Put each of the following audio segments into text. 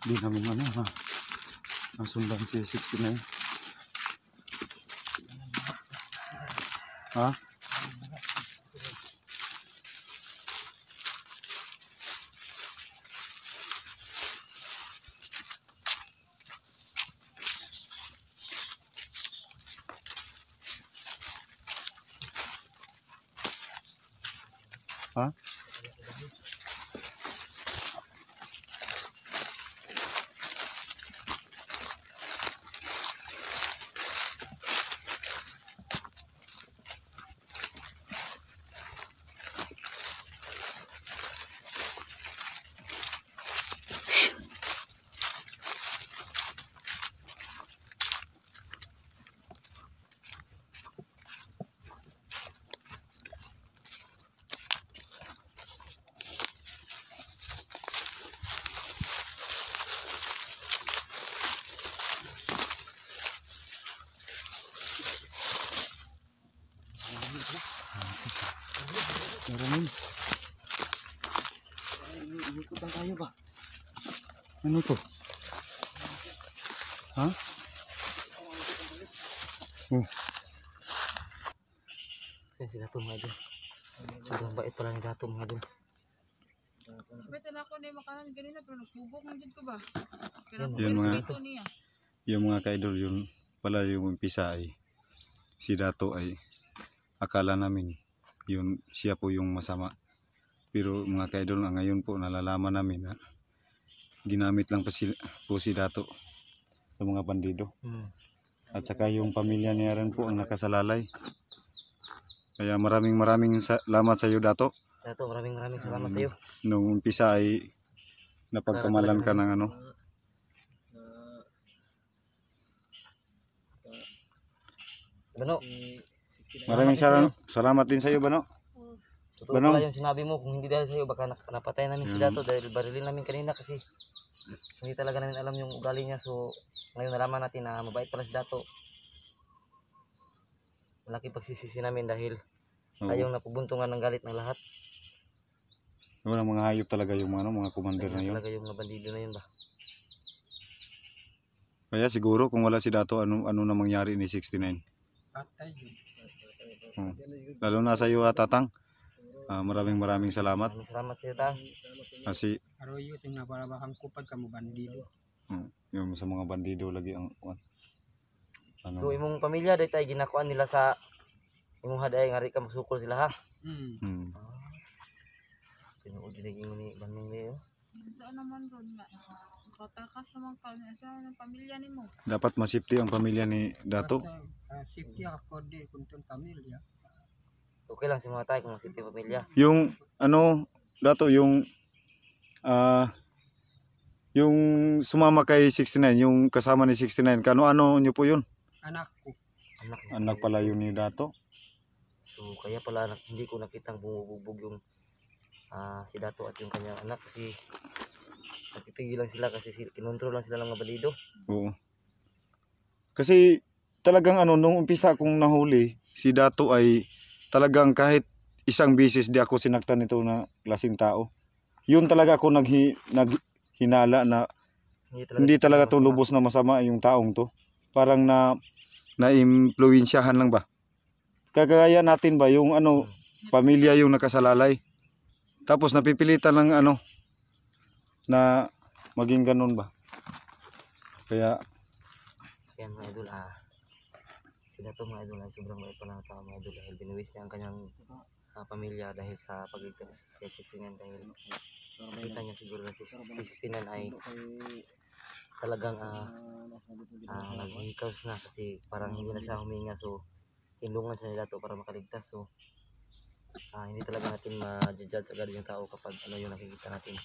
Di namin ano ha. Nasundan si 69. Ha? Ha? Maraming. Ikot lang tayo ba? Ano to? Ha? Kaya si Dato mga idol. Sobrang bait pala ni Dato mga idol. Bete na ako na yung makanan ganina pero nagbubok ng dito ba? Yun yung mga ka-idol yun pala yung umpisa ay si Dato ay akala namin yun siya po yung masama. Pero mga ka-idol ngayon po nalalaman namin na ginamit lang po si Dato sa mga bandido. At saka yung pamilya niya rin po ang nakasalalay. Kaya maraming salamat sa iyo Dato. Dato, maraming salamat sa iyo. Nung umpisa ay napagkamalan ka ng ano. Bano, Maraming salamat din sa iyo Bano. totoo pala yung sinabi mo, kung hindi dahil sa iyo baka napatay namin si Dato dahil barilin namin kanina kasi hindi talaga namin alam yung ugali niya. So ngayon nalaman natin na mabait pala si Dato. Malaki pagsisisi namin dahil tayong napubuntungan ng galit ng lahat. Walang mga hayop talaga yung mga commander na yun. Talaga yung mga bandido na yun ba. Kaya siguro kung wala si Dato ano na mangyari ni 69. Lalo na sa iyo Tatang. Maraming salamat. Maraming salamat sa iyo Tang. Kasi Aroyo sing nabarabakang kupad kamo bandido. yung sa mga bandido lagi ang ano. So imong pamilya dahil tayo ginakuan nila sa imong haday nga ri ka magsukol sila ha. Tinuod din ni Banding niyo. Saan naman doon nga? Katakas naman ka sa pamilya nimo. Dapat masipti ang pamilya ni Dato. Safety ako di kuntun pamilya. Okay lang si mga tayo kung masiti pamilya. Yung ano Dato yung yung sumama kay 69, yung kasama ni 69, kano-ano niyo po yun? Anak ko. Anak pala yun ni Dato. So kaya pala hindi ko nakitang bumubugbog yung si Dato at yung kanyang anak kasi napipigil lang sila kasi kinontrol lang sila ng mga bandido. Oo. Kasi talagang nung umpisa kong nahuli, si Dato ay talagang kahit isang bisis di ako sinaktan nito na klaseng tao. Yun talaga ako naghinala na hindi talaga to lubos na masama yung taong to. Parang na-impluwensyahan lang ba? Kagaya natin ba yung pamilya yung nakasalalay. Tapos napipilitan lang na maging ganun ba? Kaya mga idol sila to mga idol ay sobrang mait pa ng tao mga idol dahil binuwis niya ang kanyang pamilya dahil sa pagligtas kay 69 dahil nakita niya siguro na si 69 ay talagang naghihikaws na kasi parang hindi na siya huminga. So tinulungan siya nila to para makaligtas. So hindi talaga natin ma-judge agad yung tao kapag yung nakikita natin.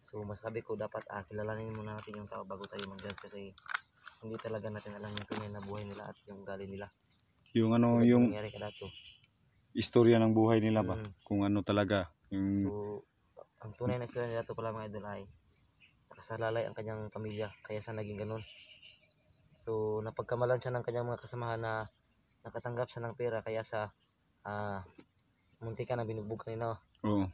So masabi ko dapat kilalanin muna natin yung tao bago tayo mag-judge kasi hindi talaga natin alam yung tunay na buhay nila at yung ugali nila. Yung yung nangyari ka dato. Istorya ng buhay nila ba? Kung ano talaga yung So ang tunay na istorya nila to pala mga idol ay nakasalalay ang kanyang pamilya kaya siya naging ganun. So napagkamalan siya ng kanyang mga kasamahan na nakatanggap siya ng pera kaya sa munti ka na binugbog kanina. Oo.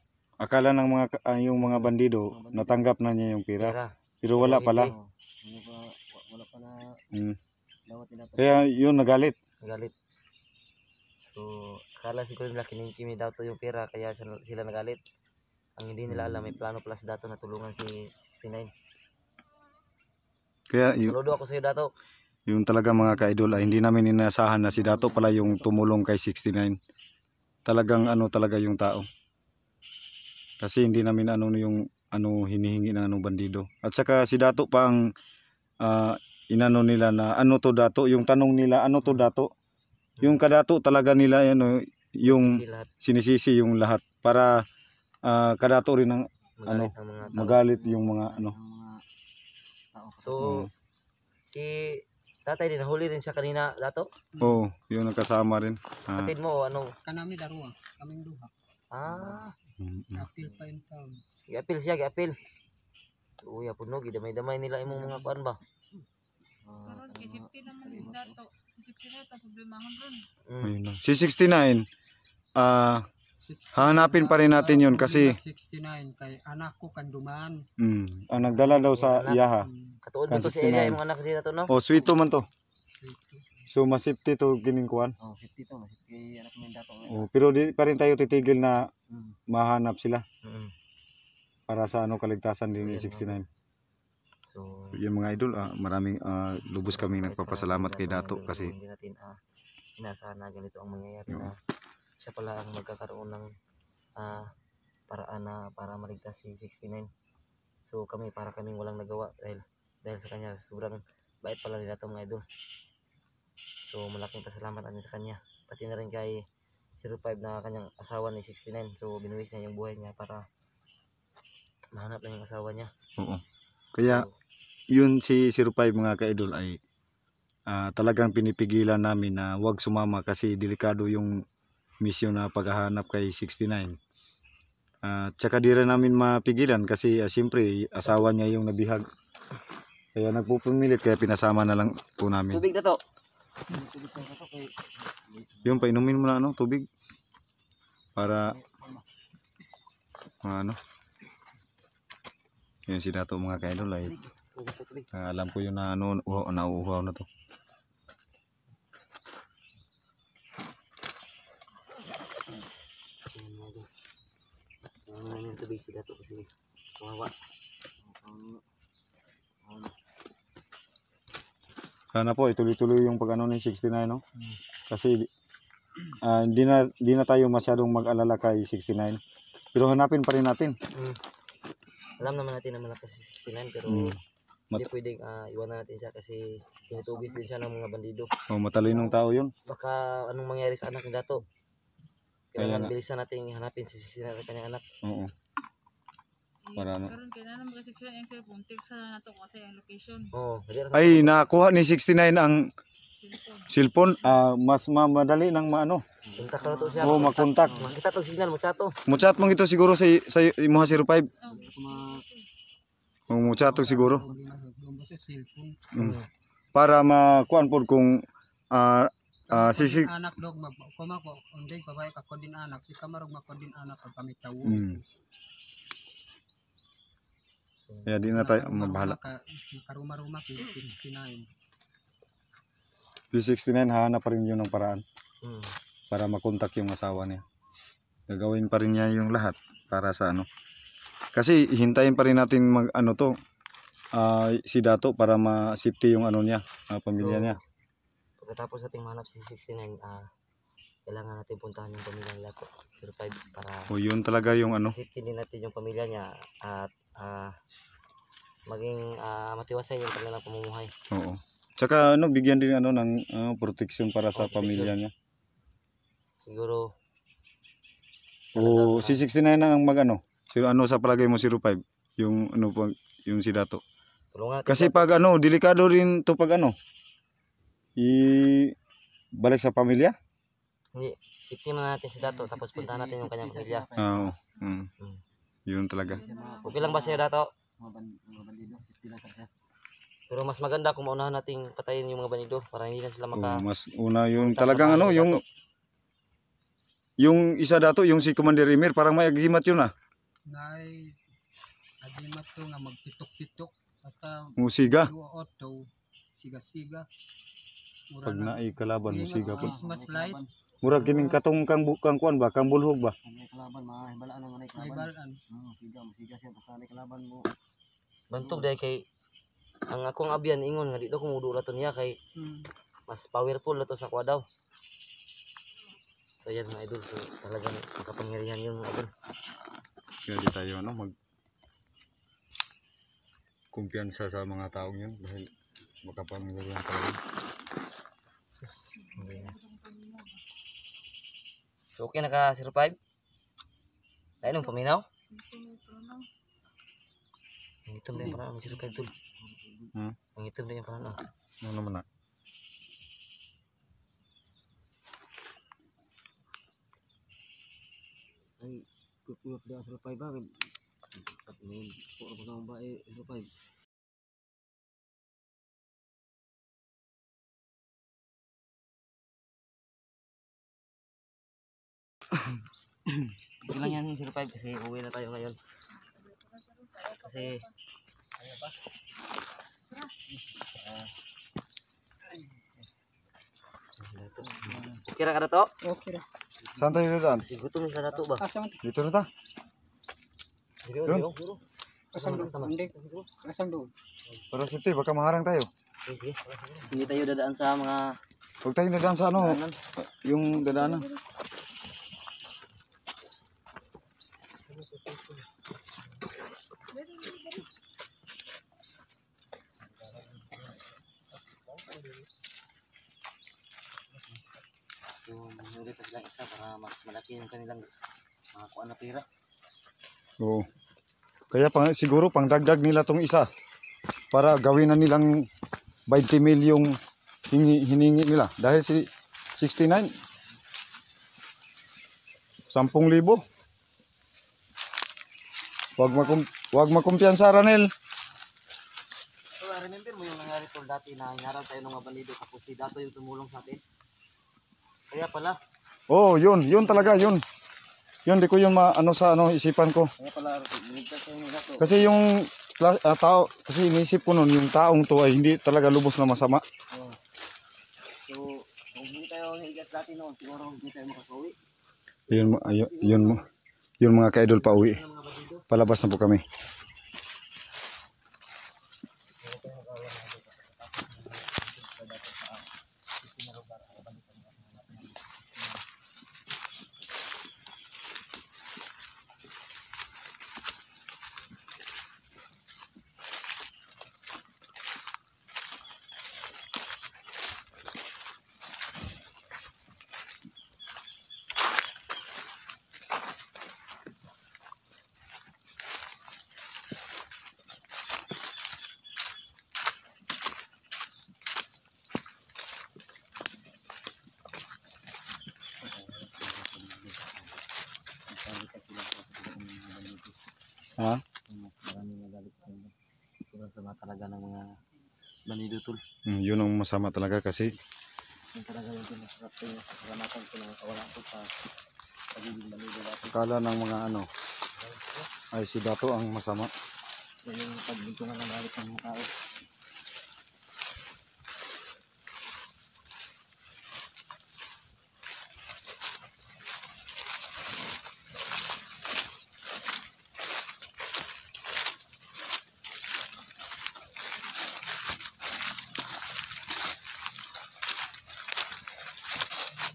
Akala ng yung mga bandido natanggap na niya yung pera. Pero wala pala. Wala pa na Mm. dawat nila to. Kaya yun nagalit. Nagalit. So, akala siguro nila kinikimi daw to yung pera kaya sila nagalit. Ang hindi nila alam, may plano pala si Dato na tulungan si 69. Kaya Saludo ako sa iyo, Dato. yung talaga mga ka-idol ay hindi namin inaasahan na si Dato pala yung tumulong kay 69. Talagang ano talaga yung tao. Kasi hindi namin yung hinihingi ng bandido. At saka si Dato pa ang inano nila na ano to Dato, yung tanong nila ano to Dato. Yung kadato talaga nila yung Si lahat sinisisi yung lahat para kadato rin ng magalit ang mga tao. magalit yung mga So, Oo. si tatay din, nahuli rin siya kanina, Dato. Oh, yung nakasama rin. Kapatid mo o ano? Kanami daruwa, kaming duha. Apil pa yung taon. Giapil siya, giapil. Uy, punog, damay-damay nila imong mga kuan ba? Karon kay safety naman ni si Dato. Si 69 ta problemahon ron. Ayun lang. Si 69 hahanapin pa rin natin yun kasi 69 kay anak ko kanduman. ang nagdala daw sa iyaha. Katuod mo to si 69. Elia, imong anak din na to, no? Oh, sweeto man to. So masipti to giningkuan. Oh, 50 to, masipti anak mo yung Dato. Oh, pero di pa rin tayo titigil na mahanap sila Mm. para sa kaligtasan din ni 69. So, Yung mga idol, maraming lubos kaming nagpapasalamat kay Dato kasi hindi natin inaasahan na ganito ang mangyayari na siya pala ang magkakaroon ng paraan na para maligtas si 69. So kami para kaming walang nagawa dahil sa kanya sobrang bait pala ni Dato mga idol. So malaking pasalamat natin sa kanya. Pati na rin kay 05 na kanyang asawa ni 69. So binuwis niya yung buhay niya para mahanap lang yung asawa niya. oo. Kaya yun si 05 mga ka-idol ay talagang pinipigilan namin na wag sumama kasi delikado yung misyon na paghahanap kay 69. Tsaka di rin namin mapigilan kasi siyempre asawa niya yung nabihag. Kaya nagpupumilit kaya pinasama na lang po namin. Tubig na to. Yung painumin mo na tubig para yun si Dato mga ka-idol ay alam ko yun na nauuhaw na to. Yung tubig si Dato kasi kawawa. Sana po ituloy-tuloy yung pag ni 69 no. Kasi di na tayo masyadong mag-alala kay 69. Pero hanapin pa rin natin. Alam naman natin na malakas si 69 pero hindi pwedeng iwanan natin siya kasi tinutugis din siya ng mga bandido. Matalinong tao yun. Baka anong mangyari sa anak ni Dato. Kaya Kailangan bilisan natin hanapin si 69 at kanyang anak. Oo. Para ano? Karon kay na mga 69 ang cellphone, text na nato kasi ang location. Oo, Ay, nakakuha ni 69 ang Cellphone. cellphone. Mas madali nang Kontak na to siya. Oo, makontak. Makita tong signal mo chato. Muchat mong ito siguro sa imuha 05. Muchat siguro. Lumbo sa cellphone. Para makuan pod kung sisig. Anak dog kuma ko unday babay ka ko din anak si kamarog mako din anak pag kami tawo. Kaya di na tayo mabahala. Karuma-ruma kay 69. P69 hahanap pa rin yun ng paraan para makontak yung asawa niya. Gagawin pa rin niya yung lahat para sa Kasi hintayin pa rin natin si Dato para ma-safety yung niya, pamilya niya. Pagkatapos nating mahanap si 69, kailangan natin puntahan yung pamilya nila to 05 para Yun talaga yung safety din natin yung pamilya niya at maging matiwasay yung kanilang pamumuhay. Oo. Tsaka bigyan din ng protection para sa pamilya niya. Siguro si 69 na ang sa palagay mo 05 yung yung si Dato. tulungan natin Kasi siya. pag delikado rin to pag balik sa pamilya. Hindi, safety man natin si Dato tapos puntahan natin yung kanyang pamilya. Oo. Yun talaga. Okay lang ba sa'yo, Dato? Pero mas maganda kung maunahan nating patayin yung mga banido para hindi na sila Mas una yung talagang yung isa Dato, yung si Commander Emir, parang may aghimat yun Nay agimat to nga magpitok-pitok. Basta Musiga. auto, siga-siga. Pag naay kalaban musiga po. Christmas light, Murag kining katong kang kuan ba, kang bulhog ba? may balaan. Bantog dahil kay ang akong abyan ingon nga di daw kumudula to niya kay mas powerful na to sa kwa daw. So yan mga idol, so talagang makapangyarihan yun mga idol. Kaya di tayo mag kumpiyansa sa mga taong yun dahil makapangyarihan talaga. So okay na ka 05? Lain ng paminaw? Ang itom na yung parang 05 tol. Ang itom na yung parang Ano naman na? ay kupuyot na 05 ba? At may puro pa ng bae 05. Hindi lang yan 05 kasi uwi na tayo ngayon. Kasi okay ra ka na to? Okay ra. Saan tayo dadaan? Kasi gutom ka na to ba? Asam, Dito na ta. Sige, Doon? sige. asam doon. Hindi, asam doon. Para safety, baka maharang tayo. Sige. Hindi tayo dadaan sa mga Huwag tayo dadaan sa ano, daanan. yung dadaanan. So, mangyuri pa silang isa para mas malaki yung kanilang makakuha na pera. Oo. Kaya siguro pangdagdag nila tong isa para gawin na nilang 20 mil yung hiningi nila. Dahil si 69, 10,000. Wag makumpiyansa, Ranel. So, remember mo yung nangyari tol dati na hinarap tayo ng mga bandido tapos si Dato yung tumulong sa atin? Kaya pala. Oh, yun talaga, yun. Yun, di ko yun ano sa isipan ko. Kaya pala, binigtas tayo ni Dato. Kasi yung tao, kasi inisip ko nun, yung taong to ay hindi talaga lubos na masama. Oh. So, kung hindi tayo higat dati noon, siguro hindi tayo makakauwi. Yun mga ka-idol, pauwi. Palabas na po kami. Ha? Maraming magalit sa kanila. Sobrang sama talaga ng mga bandido tol. Yun ang masama talaga kasi Yung talaga yung pinasarap ko yung kasalamatan ko na kawalan ko sa pagiging bandido dati. akala ng mga ay si Dato ang masama. So yung pagbintungan ng galit ng mga tao.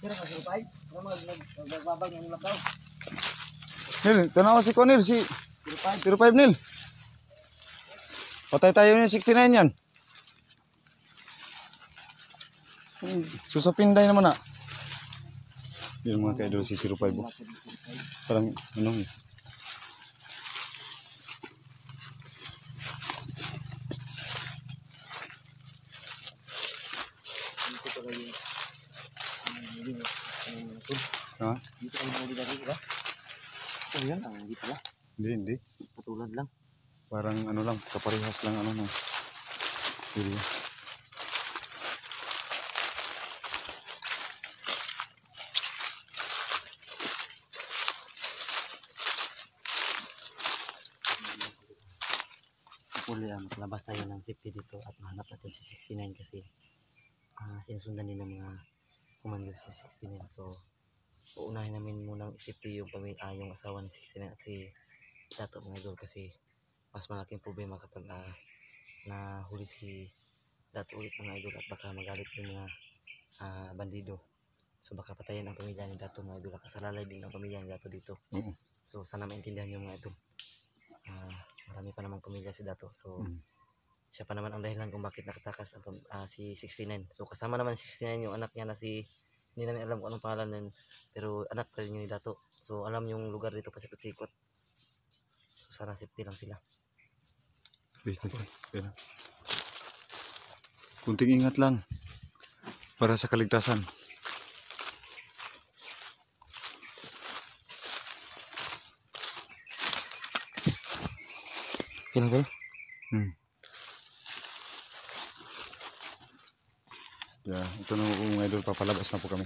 Pero kasi pa magbabag ng lakaw. Nil, tanawa si Konil, si 05 Nil. Patay tayo yung 69 yan. Susapinday naman na. Yun mga ka-idol si 05. Parang ano eh. Dito pala yung Ha? dito ang mga dito ba? So yan ang dito ba? Hindi. Patulad lang. Parang ano lang, kaparehas lang ano no. Area. hopefully makalabas tayo ng safety dito at mahanap natin si 69 kasi sinusundan din ng mga commander si 69. So uunahin namin munang isipin yung yung asawa ni 69 at si Dato mga idol kasi mas malaking problema kapag nahuli si Dato ulit mga idol at baka magalit yung mga bandido. So baka patayin ang pamilya ni Dato mga idol, kasalalay din ang pamilya ni Dato dito. So sana maintindihan yung mga idol. Marami pa namang pamilya si Dato. So siya pa naman ang dahilan kung bakit nakatakas si 69. So kasama naman si 69 yung anak niya na si, hindi namin alam kung anong pangalan nun, pero anak pa rin yun ni Dato. So alam yung lugar dito pasikot-sikot. So sana safety lang sila. Pero kunting ingat lang para sa kaligtasan. Kailan kayo? Yeah, ito na po mga idol, papalabas na po kami.